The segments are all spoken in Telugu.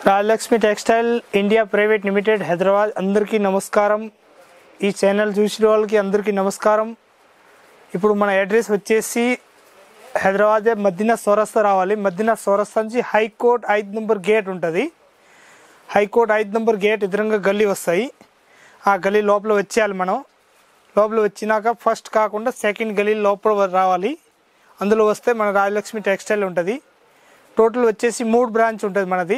Rajalakshmi textile India private limited Hyderabad అందరికీ నమస్కారం. ఈ ఛానల్ చూసిన వాళ్ళకి అందరికీ నమస్కారం. ఇప్పుడు మన అడ్రస్ వచ్చేసి హైదరాబాద్ మదీనా చౌరస్తా రావాలి. మదీనా చౌరస్తా నుంచి హైకోర్ట్ 5 నంబర్ గేట్ ఉంటుంది. హైకోర్ట్ 5 నంబర్ గేట్ ఎదురుగా గల్లీ వస్తాయి. ఆ గల్లీ లోపల వచ్చేయాలి. మనం లోపల వచ్చినాక ఫస్ట్ కాకుండా సెకండ్ గల్లీ లోపల రావాలి. అందులో వస్తే మన రాజలక్ష్మి టెక్స్టైల్ ఉంటుంది. టోటల్ వచ్చేసి 3 బ్రాంచ్ ఉంటుంది మనది.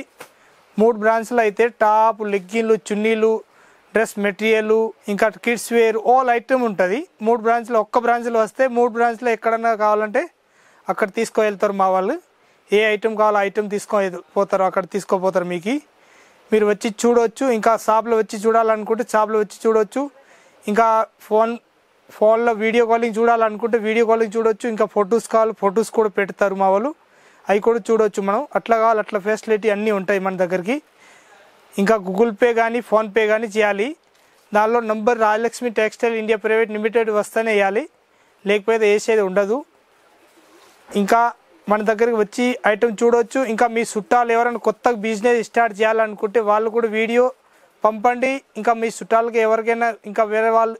3 బ్రాంచ్లో అయితే టాప్, లెగ్గిన్లు, చున్నీలు, డ్రెస్ మెటీరియల్, ఇంకా కిడ్స్ వేర్ ఆల్ ఐటమ్ ఉంటుంది. 3 బ్రాంచ్లో ఒక్క బ్రాంచ్లో వస్తే 3 బ్రాంచ్లో ఎక్కడన్నా కావాలంటే అక్కడ తీసుకువెళ్తారు మా వాళ్ళు. ఏ ఐటమ్ కావాలో ఐటమ్ పోతారు, అక్కడ తీసుకోపోతారు. మీరు వచ్చి చూడవచ్చు. ఇంకా షాప్లో వచ్చి చూడాలనుకుంటే షాప్లో వచ్చి చూడవచ్చు. ఇంకా ఫోన్లో వీడియో కాలింగ్ చూడాలనుకుంటే వీడియో కాలింగ్ చూడవచ్చు. ఇంకా ఫొటోస్ కావాలి, ఫొటోస్ కూడా పెడతారు మా వాళ్ళు, అవి కూడా చూడవచ్చు. మనం అట్లా కావాలి అట్లా ఫెసిలిటీ అన్నీ ఉంటాయి మన దగ్గరికి. ఇంకా గూగుల్ పే కానీ ఫోన్పే కానీ చేయాలి. దానిలో number Rajalakshmi textile India private limited వస్తేనే వేయాలి, లేకపోతే వేసేది ఉండదు. ఇంకా మన దగ్గరికి వచ్చి ఐటమ్ చూడవచ్చు. ఇంకా మీ చుట్టాలు ఎవరైనా కొత్తగా బిజినెస్ స్టార్ట్ చేయాలనుకుంటే వాళ్ళు కూడా వీడియో పంపండి. ఇంకా మీ చుట్టాలకి ఎవరికైనా ఇంకా వేరే వాళ్ళు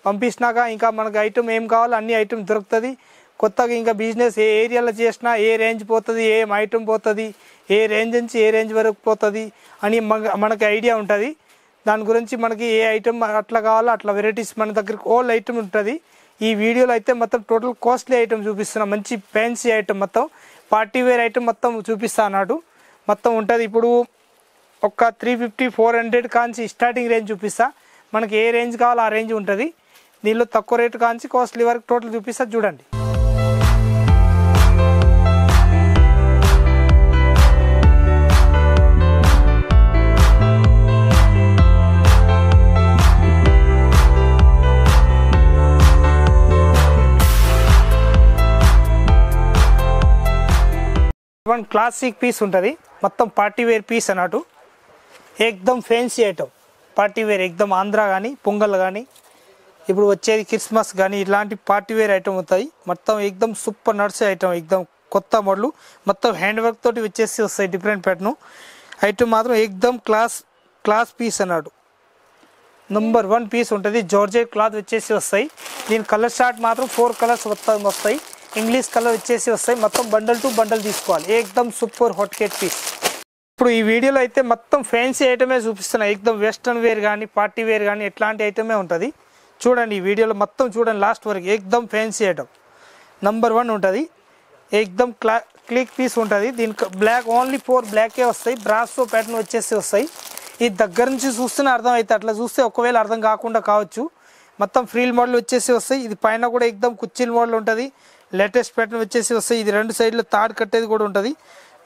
పంపించినాక ఇంకా మనకు ఐటమ్ ఏం కావాలో అన్ని ఐటమ్ దొరుకుతుంది. కొత్తగా ఇంకా బిజినెస్ ఏ ఏరియాలో చేసినా ఏ రేంజ్ పోతుంది, ఏం ఐటమ్ పోతుంది, ఏ రేంజ్ నుంచి ఏ రేంజ్ వరకు పోతుంది అని మనకి ఐడియా ఉంటుంది. దాని గురించి మనకి ఏ ఐటమ్ అట్లా కావాలో అట్లా వెరైటీస్ మన దగ్గరికి ఆల్ ఐటమ్ ఉంటుంది. ఈ వీడియోలో అయితే మొత్తం టోటల్ కాస్ట్లీ ఐటమ్ చూపిస్తున్నా. మంచి ఫ్యాన్సీ ఐటమ్, మొత్తం పార్టీ వేర్ ఐటమ్ మొత్తం చూపిస్తా అన్నాడు. మొత్తం ఉంటుంది. ఇప్పుడు ఒక 350-400 కాంచి స్టార్టింగ్ రేంజ్ చూపిస్తా. మనకి ఏ రేంజ్ కావాలో ఆ రేంజ్ ఉంటుంది. దీనిలో తక్కువ రేటు కాంచి కాస్ట్లీ వరకు టోటల్ చూపిస్తా, చూడండి. క్లాసిక్ పీస్ ఉంటుంది, మొత్తం పార్టీ వేర్ పీస్ అన్నట్టు. ఏకదమ్ ఫ్యాన్సీ ఐటమ్, పార్టీ వేర్ ఏకదమ్. ఆంధ్ర కానీ పొంగల్ కానీ ఇప్పుడు వచ్చేది క్రిస్మస్ కానీ ఇలాంటి పార్టీ వేర్ ఐటమ్ అవుతాయి. మొత్తం ఏకదమ్ సూపర్ నర్సరీ ఐటమ్, ఏకదమ్ కొత్త మోడల్. మొత్తం హ్యాండ్ వర్క్ తోటి వచ్చేసి వస్తాయి. డిఫరెంట్ ప్యాటర్న్ ఐటమ్ మాత్రం ఏకదమ్ క్లాస్ పీస్ అన్నాడు. నంబర్ 1 పీస్ ఉంటుంది. జార్జెట్ క్లాత్ వచ్చేసి వస్తాయి. దీని కలర్ షార్ట్ మాత్రం 4 కలర్స్ వస్తాయి. ఇంగ్లీష్ కలర్ వచ్చేసి వస్తాయి. మొత్తం బండల్ టు బండల్ తీసుకోవాలి. ఏకదమ్ సూపర్ హాట్ కేట్ పీస్. ఇప్పుడు ఈ వీడియోలో అయితే మొత్తం ఫ్యాన్సీ ఐటమే చూపిస్తున్నాయి. ఏకదమ్ వెస్ట్రన్ వేర్ కానీ పార్టీ వేర్ కానీ ఎట్లాంటి ఐటమే ఉంటుంది. చూడండి ఈ వీడియోలో మొత్తం చూడండి లాస్ట్ వరకు. ఏకదమ్ ఫ్యాన్సీ ఐటమ్ నంబర్ 1 ఉంటుంది. ఏకదమ్ క్లిక్ పీస్ ఉంటుంది. దీనికి బ్లాక్ ఓన్లీ 4 బ్లాకే వస్తాయి. బ్రాసో ప్యాటర్న్ వచ్చేసి వస్తాయి. ఈ దగ్గర నుంచి చూస్తేనే అర్థం అవుతుంది, అట్లా చూస్తే ఒకవేళ అర్థం కాకుండా కావచ్చు. మొత్తం ఫ్రీల్ మోడల్ వచ్చేసి వస్తాయి. ఇది పైన కూడా ఏకదమ్ కుర్చీల మోడల్ ఉంటుంది. లేటెస్ట్ ప్యాటర్న్ వచ్చేసి వస్తాయి. ఇది 2 సైడ్లో తాడు కట్టేది కూడా ఉంటుంది.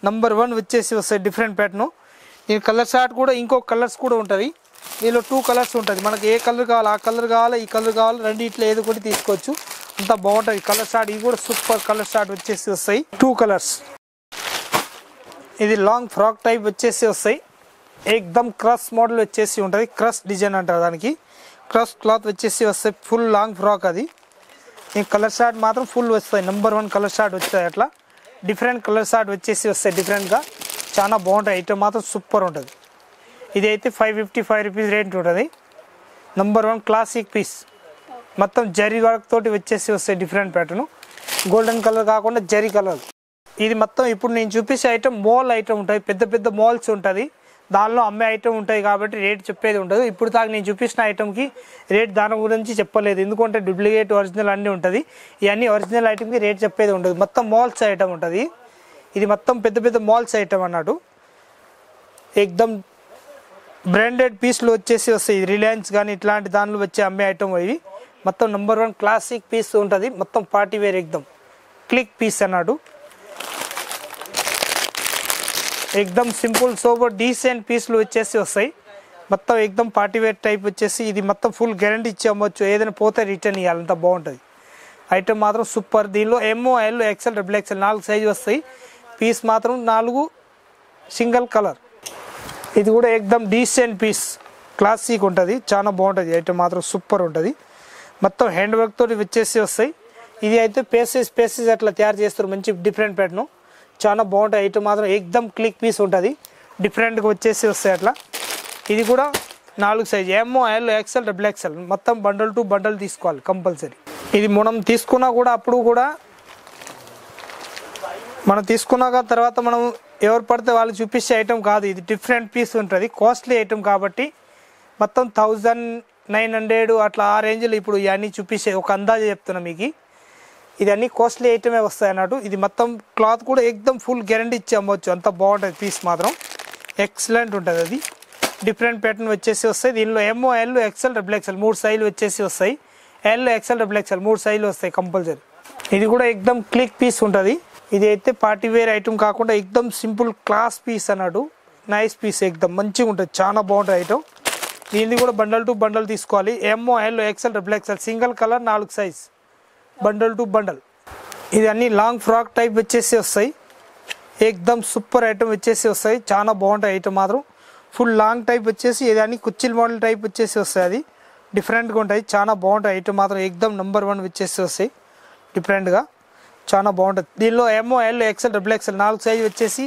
నంబర్ 1 వచ్చేసి వస్తాయి. Different pattern. దీని కలర్ షార్ట్ కూడా ఇంకో కలర్స్ కూడా ఉంటుంది. దీనిలో 2 కలర్స్ ఉంటుంది. మనకి ఏ కలర్ కావాలో ఆ కలర్ కావాలో ఈ కలర్ కావాలో రెండిట్లో ఏది కూడా తీసుకోవచ్చు. అంత బాగుంటుంది కలర్ షార్ట్. ఇది కూడా సూపర్ కలర్ షార్ట్ వచ్చేసి వస్తాయి. 2 కలర్స్. ఇది లాంగ్ ఫ్రాక్ టైప్ వచ్చేసి వస్తాయి. ఏకదమ్ క్రష్ మోడల్ వచ్చేసి ఉంటుంది. క్రష్ డిజైన్ అంటారు దానికి. క్రష్ క్లాత్ వచ్చేసి వస్తాయి. ఫుల్ లాంగ్ ఫ్రాక్ అది. ఈ కలర్ షార్ట్ మాత్రం ఫుల్ వస్తాయి. నంబర్ 1 కలర్ షార్ట్ వస్తాయి. అట్లా డిఫరెంట్ కలర్ షార్ట్ వచ్చేసి వస్తాయి. డిఫరెంట్గా చాలా బాగుంటాయి. ఐటమ్ మాత్రం సూపర్ ఉంటుంది. ఇది అయితే 555 రూపీస్ రేట్ ఉంటుంది. Number 1 classic piece. మొత్తం జరీ వర్క్ తోటి వచ్చేసి వస్తాయి. Different pattern. గోల్డెన్ కలర్ కాకుండా జరీ కలర్. ఇది మొత్తం ఇప్పుడు నేను చూపించే ఐటమ్ మాల్ ఐటమ్ ఉంటుంది. పెద్ద పెద్ద మాల్స్ ఉంటుంది. దానిలో అమ్మే ఐటమ్ ఉంటాయి కాబట్టి రేట్ చెప్పేది ఉండదు. ఇప్పుడు దాకా నేను చూపించిన ఐటమ్కి రేట్ దాని గురించి చెప్పలేదు, ఎందుకంటే డూప్లికేట్ ఒరిజినల్ అన్నీ ఉంటుంది. ఇవన్నీ ఒరిజినల్ ఐటమ్కి రేట్ చెప్పేది ఉండదు. మొత్తం మాల్స్ ఐటమ్ ఉంటుంది. ఇది మొత్తం పెద్ద పెద్ద మాల్స్ ఐటమ్ అన్నట్టు. ఏకదమ్ బ్రాండెడ్ పీస్లు వచ్చేసి వస్తాయి. రిలయన్స్ కానీ ఇట్లాంటి దానిలో వచ్చే అమ్మే ఐటమ్ ఇవి. మొత్తం నంబర్ 1 క్లాసిక్ పీస్ ఉంటుంది. మొత్తం పార్టీ వేర్ ఏకదమ్ క్లిక్ పీస్ అన్నాడు. ఏకదమ్ సింపుల్ సోబర్ డీసెంట్ పీస్లు వచ్చేసి వస్తాయి. మొత్తం ఏకదమ్ పార్టీ వేర్ టైప్ వచ్చేసి. ఇది మొత్తం ఫుల్ గ్యారంటీ ఇచ్చి అమ్మవచ్చు. ఏదైనా పోతే రిటర్న్ ఇవ్వాలి, అంత బాగుంటుంది. ఐటమ్ మాత్రం సూపర్. దీనిలో M, L, XL, XXL 4 size వస్తాయి. పీస్ మాత్రం 4 సింగిల్ కలర్. ఇది కూడా ఏకదమ్ డీసెంట్ పీస్, క్లాసిక్ ఉంటుంది. చాలా బాగుంటుంది. ఐటమ్ మాత్రం సూపర్ ఉంటుంది. మొత్తం హ్యాండ్ వర్క్ తోటి వచ్చేసి వస్తాయి. ఇది అయితే పేసెస్ అట్లా తయారు చేస్తారు. మంచి డిఫరెంట్ ప్యాటర్న్. చాలా బాగుంటాయి. ఐటమ్ మాత్రం ఏకదమ్ క్లిక్ పీస్ ఉంటుంది. డిఫరెంట్గా వచ్చేసి వస్తాయి అట్లా. ఇది కూడా 4 size M L XL double XL మొత్తం బండల్ టు బండల్ తీసుకోవాలి కంపల్సరీ. ఇది మనం తీసుకున్నా కూడా అప్పుడు కూడా మనం తీసుకున్నాక తర్వాత మనం ఎవరు పడితే వాళ్ళు చూపించే ఐటెం కాదు, ఇది డిఫరెంట్ పీస్ ఉంటుంది, కాస్ట్లీ ఐటెం కాబట్టి మొత్తం 1900 అట్లా ఆ రేంజ్లో ఇప్పుడు ఇవన్నీ చూపించే ఒక అందాజు చెప్తున్నా మీకు. ఇది అన్ని కాస్ట్లీ ఐటమే వస్తాయి అన్నట్టు. ఇది మొత్తం క్లాత్ కూడా ఎక్దమ్ ఫుల్ గ్యారంటీ ఇచ్చి అమ్మవచ్చు, అంత బాగుంటుంది పీస్ మాత్రం ఎక్సలెంట్ ఉంటుంది. అది డిఫరెంట్ ప్యాటర్న్ వచ్చేసి వస్తాయి. దీనిలో M L XL double XL 3 సైజులు వచ్చేసి వస్తాయి. ఎల్ ఎక్స్ఎల్ డబుల్ ఎక్స్ఎల్ 3 సైజులు వస్తాయి కంపల్సరీ. ఇది కూడా ఎక్దమ్ క్లిక్ పీస్ ఉంటుంది. ఇది అయితే పార్టీ వేర్ ఐటమ్ కాకుండా ఎక్దమ్ సింపుల్ క్లాస్ పీస్ అన్నట్టు, నైస్ పీస్ ఎక్దమ్ మంచిగా ఉంటుంది, చాలా బాగుంటుంది ఐటమ్. దీన్ని కూడా బండల్ టు బండల్ తీసుకోవాలి. M L XL double XL single colour 4 సైజ్ బండల్ టు బండల్. ఇది అన్ని లాంగ్ ఫ్రాక్ టైప్ వచ్చేసి వస్తాయి, ఎక్దమ్ సూపర్ ఐటమ్ వచ్చేసి వస్తాయి, చాలా బాగుంటాయి ఐటమ్ మాత్రం. ఫుల్ లాంగ్ టైప్ వచ్చేసి ఇది అన్ని కుచ్చిల్ మోడల్ టైప్ వచ్చేసి వస్తాయి. అది డిఫరెంట్గా ఉంటాయి, చాలా బాగుంటాయి ఐటమ్ మాత్రం ఎక్దమ్ నెంబర్ 1 వచ్చేసి వస్తాయి డిఫరెంట్గా, చాలా బాగుంటుంది. దీనిలో M L XL double XL 4 size వచ్చేసి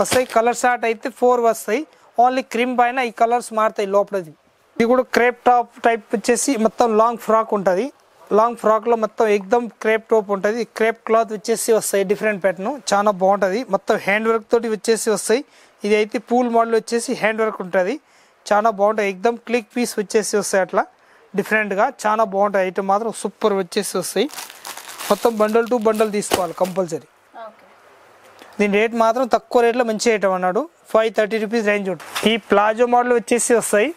వస్తాయి. కలర్ షార్ట్ అయితే 4 వస్తాయి, ఓన్లీ క్రీమ్ పైన ఈ కలర్స్ మారుతాయి లోపలది. ఇది కూడా క్రేప్ టాప్ టైప్ వచ్చేసి మొత్తం లాంగ్ ఫ్రాక్ ఉంటుంది. లాంగ్ ఫ్రాక్లో మొత్తం ఎక్దమ్ క్రేప్ టాప్ ఉంటుంది. క్రేప్ క్లాత్ వచ్చేసి వస్తాయి డిఫరెంట్ ప్యాటర్న్, చాలా బాగుంటుంది. మొత్తం హ్యాండ్ వర్క్ తోటి వచ్చేసి వస్తాయి. ఇది అయితే పూల్ మోడల్ వచ్చేసి హ్యాండ్ వర్క్ ఉంటుంది, చాలా బాగుంటుంది. ఎక్దమ్ క్లిక్ పీస్ వచ్చేసి వస్తాయి అట్లా డిఫరెంట్గా, చాలా బాగుంటుంది ఐటమ్ మాత్రం సూపర్ వచ్చేసి వస్తాయి. మొత్తం బండల్ టు బండల్ తీసుకోవాలి కంపల్సరీ. దీని రేట్ మాత్రం తక్కువ రేట్లో మంచి ఐటమ్ అన్నాడు, 530 రూపీస్ రేంజ్ ఉంటుంది. ఈ ప్లాజో మోడల్ వచ్చేసి వస్తాయి.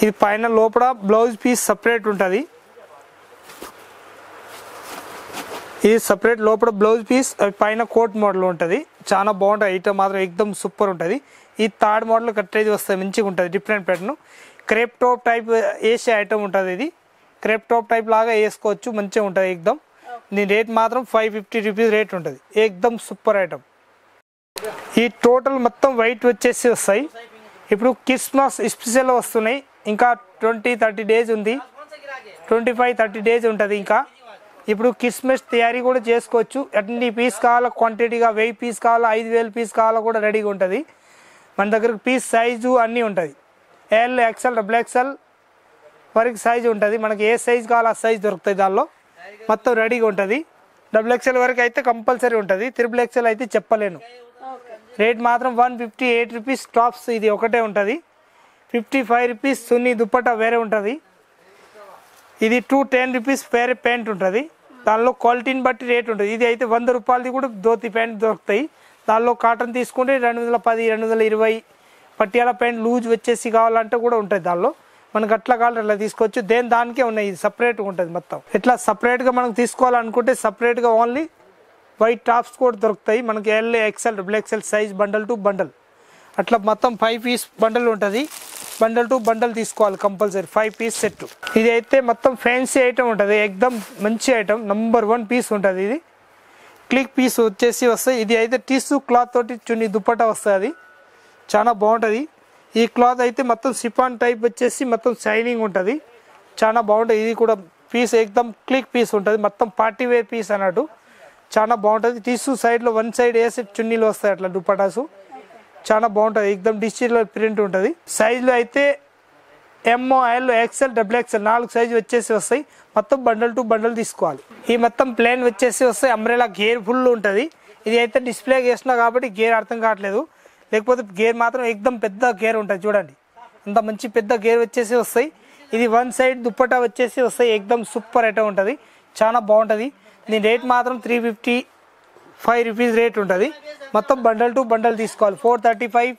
ఇది పైన లోపల బ్లౌజ్ పీస్ సపరేట్ ఉంటుంది, ఇది సపరేట్ లోపల బ్లౌజ్ పీస్, పైన కోట్ మోడల్ ఉంటుంది, చాలా బాగుంటుంది ఐటమ్ మాత్రం ఎక్దమ్ సూపర్ ఉంటుంది. ఈ థర్డ్ మోడల్ కట్టేది వస్తాయి, మంచిగా ఉంటుంది different pattern. Crepe top type వేసే ఐటమ్ ఉంటుంది. ఇది క్రేప్ టాప్ టైప్ లాగా వేసుకోవచ్చు, మంచిగా ఉంటుంది ఎక్దమ్. దీని రేట్ మాత్రం 550 రూపీస్ రేట్ ఉంటుంది, ఎక్దమ్ సూపర్ ఐటమ్. ఈ టోటల్ మొత్తం వైట్ వచ్చేసి వస్తాయి. ఇప్పుడు క్రిస్మస్ స్పెషల్ వస్తున్నాయి, ఇంకా 20-30 డేస్ ఉంది, 25-30 డేస్ ఉంటుంది. ఇంకా ఇప్పుడు క్రిస్మస్ తయారీ కూడా చేసుకోవచ్చు. ఎన్ని పీస్ కావాలో క్వాంటిటీగా 1000 పీస్ కావాలా 5000 పీస్ కావాలా కూడా రెడీగా ఉంటుంది మన దగ్గర. పీస్ సైజు అన్నీ ఉంటుంది, ఎల్ ఎక్స్ఎల్ డబుల్ ఎక్స్ఎల్ వరకు సైజు ఉంటుంది. మనకి ఏ సైజు కావాలో ఆ సైజు దొరుకుతుంది, దానిలో మొత్తం రెడీగా ఉంటుంది. డబుల్ ఎక్స్ఎల్ వరకు అయితే కంపల్సరీ ఉంటుంది, త్రిబుల్ ఎక్స్ఎల్ అయితే చెప్పలేను. రేట్ మాత్రం 158 రూపీస్ టాప్స్ ఇది ఒకటే ఉంటుంది, 55 రూపీస్ సున్నీ దుప్పట్టా వేరే ఉంటుంది. ఇది 210 రూపీస్ వేరే ప్యాంట్ ఉంటుంది, దానిలో క్వాలిటీని బట్టి రేట్ ఉంటుంది. ఇది అయితే 100 రూపాయలది కూడా ధోతి ప్యాంట్ దొరుకుతాయి. దానిలో కాటన్ తీసుకుంటే 210, 220. పట్టియాల ప్యాంట్ లూజ్ వచ్చేసి కావాలంటే కూడా ఉంటుంది, దానిలో మనకు అట్లా కావాలి అట్లా తీసుకోవచ్చు. దానికే ఉన్నాయి, ఇది సపరేట్గా ఉంటుంది మొత్తం. ఇట్లా సపరేట్గా మనకు తీసుకోవాలనుకుంటే సపరేట్గా ఓన్లీ వైట్ టాప్స్ కూడా దొరుకుతాయి మనకి. L XL double XL size bundle to bundle అట్లా మొత్తం 5 పీస్ బండల్ ఉంటుంది. బండల్ టు బండల్ తీసుకోవాలి కంపల్సరీ, 5 పీస్ సెట్. ఇది అయితే మొత్తం ఫ్యాన్సీ ఐటమ్ ఉంటుంది, ఎక్దమ్ మంచి ఐటమ్, నెంబర్ 1 పీస్ ఉంటుంది. ఇది క్లిక్ పీస్ వచ్చేసి వస్తాయి. ఇది అయితే టిష్యూ క్లాత్ తోటి చున్నీ దుప్పట్టా వస్తుంది, అది చాలా బాగుంటుంది. ఈ క్లాత్ అయితే మొత్తం సిఫాన్ టైప్ వచ్చేసి మొత్తం షైనింగ్ ఉంటుంది, చాలా బాగుంటుంది. ఇది కూడా పీస్ ఎక్దమ్ క్లిక్ పీస్ ఉంటుంది, మొత్తం పార్టీ వేర్ పీస్ అన్నట్టు, చాలా బాగుంటుంది. టిష్యూ సైడ్లో 1 సైడ్ వేసి చున్నీలు వస్తాయి అట్లా దుప్పటాసు, చాలా బాగుంటుంది. ఎక్దమ్ డిజిటల్ ప్రింట్ ఉంటుంది. సైజులో అయితే M L XL double XL 4 size వచ్చేసి వస్తాయి. మొత్తం బండల్ టు బండల్ తీసుకోవాలి. ఈ మొత్తం ప్లేన్ వచ్చేసి వస్తాయి. అంబ్రెలా గేర్ ఫుల్ ఉంటుంది. ఇది అయితే డిస్ప్లే చేసినా కాబట్టి గేర్ అర్థం కావట్లేదు, లేకపోతే గేర్ మాత్రం ఎక్దమ్ పెద్ద గేర్ ఉంటుంది చూడండి, అంత మంచి పెద్ద గేర్ వచ్చేసి వస్తాయి. ఇది 1 సైడ్ దుప్పటా వచ్చేసి వస్తాయి, ఎక్దమ్ సూపర్ ఐటమ్ ఉంటుంది, చాలా బాగుంటుంది. దీని రేట్ మాత్రం 355 రూపీస్ రేట్ ఉంటుంది. మొత్తం బండల్ టు బండల్ తీసుకోవాలి. 435,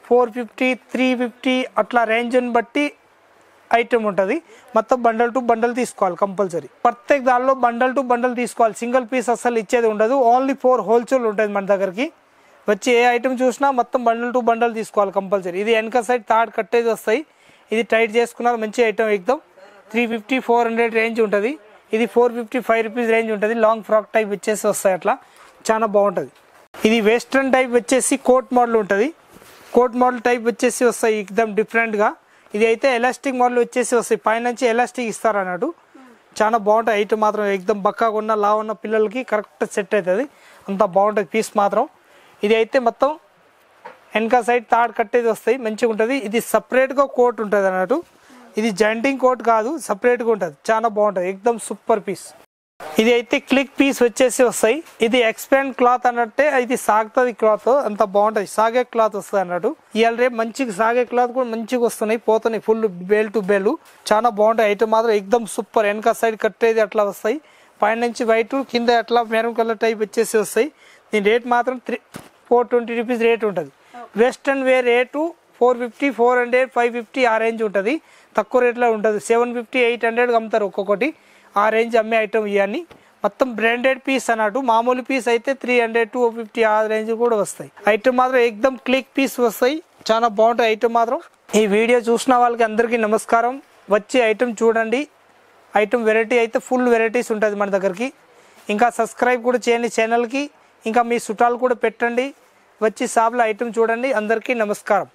450, 350 అట్లా రేంజ్ని బట్టి ఐటమ్ ఉంటుంది. మొత్తం బండల్ టు బండల్ తీసుకోవాలి కంపల్సరీ. ప్రత్యేక దానిలో బండల్ టు బండల్ తీసుకోవాలి, సింగిల్ పీస్ అస్సలు ఇచ్చేది ఉండదు. ఓన్లీ 4 హోల్సేల్ ఉంటుంది మన దగ్గరికి. వచ్చి ఏ ఐటమ్ చూసినా మొత్తం బండల్ టు బండల్ తీసుకోవాలి కంపల్సరీ. ఇది వెనక సైడ్ థర్డ్ కట్టేది వస్తాయి. ఇది టైట్ చేసుకున్నారు, మంచి ఐటమ్ ఎక్దమ్ 350, 400 రేంజ్ ఉంటుంది. ఇది 455 రూపీస్ రేంజ్ ఉంటుంది. లాంగ్ ఫ్రాక్ టైప్ వచ్చేసి వస్తాయి అట్లా, చాలా బాగుంటుంది. ఇది వెస్ట్రన్ టైప్ వచ్చేసి కోట్ మోడల్ ఉంటుంది. కోట్ మోడల్ టైప్ వచ్చేసి వస్తాయి ఎక్దమ్ డిఫరెంట్గా. ఇది అయితే ఎలాస్టిక్ మోడల్ వచ్చేసి వస్తాయి, పైనుంచి ఎలాస్టిక్ ఇస్తారు అన్నట్టు, చాలా బాగుంటుంది ఐటమ్ మాత్రం. ఎక్దమ్ బక్కగా ఉన్న లావు ఉన్న పిల్లలకి కరెక్ట్ సెట్ అవుతుంది, అంత బాగుంటుంది పీస్ మాత్రం. ఇది అయితే మొత్తం వెనక సైడ్ తాడు కట్టేది వస్తాయి, మంచిగా ఉంటుంది. ఇది సపరేట్గా కోట్ ఉంటుంది అన్నట్టు, ఇది జాయింటింగ్ కోట్ కాదు, సపరేట్గా ఉంటుంది, చాలా బాగుంటుంది, ఎక్దమ్ సూపర్ పీస్. ఇది అయితే క్లిక్ పీస్ వచ్చేసి వస్తాయి. ఇది ఎక్స్పాండ్ క్లాత్ అన్నట్టే, ఇది సాగుతుంది క్లాత్, అంత బాగుంటుంది, సాగే క్లాత్ వస్తుంది అన్నట్టు. ఇవాళ రేపు మంచిగా సాగే క్లాత్ కూడా మంచిగా వస్తున్నాయి, పోతున్నాయి ఫుల్ బేల్ టు బేలు, చాలా బాగుంటాయి. ఐటమ్ మాత్రం ఎక్దమ్ సూపర్. వెనక సైడ్ కట్టేది అట్లా వస్తాయి, పైన నుంచి వైట్, కింద అట్లా మెరూన్ కలర్ టైప్ వచ్చేసి వస్తాయి. దీని రేట్ మాత్రం 420 రూపీస్ రేట్ ఉంటుంది. వెస్ట్రన్ వేర్ రేటు 450, 400, 550 ఆ రేంజ్ ఉంటుంది, తక్కువ రేట్లో ఉంటుంది. 750, 800 అమ్ముతారు ఒక్కొక్కటి, ఆ రేంజ్ అమ్మే ఐటమ్ ఇవన్నీ. మొత్తం బ్రాండెడ్ పీస్ అన్నట్టు, మామూలు పీస్ అయితే 300, 250 ఆ రేంజ్ కూడా వస్తాయి. ఐటమ్ మాత్రం ఎక్దమ్ క్లిక్ పీస్ వస్తాయి, చాలా బాగుంటాయి ఐటమ్ మాత్రం. ఈ వీడియో చూసిన వాళ్ళకి అందరికీ నమస్కారం. వచ్చి ఐటమ్ చూడండి, ఐటమ్ వెరైటీ అయితే ఫుల్ వెరైటీస్ ఉంటుంది మన దగ్గరికి. ఇంకా సబ్స్క్రైబ్ కూడా చేయండి ఛానల్కి, ఇంకా మీ చుట్టాలు కూడా పెట్టండి. వచ్చి షాప్లో ఐటమ్ చూడండి. అందరికీ నమస్కారం.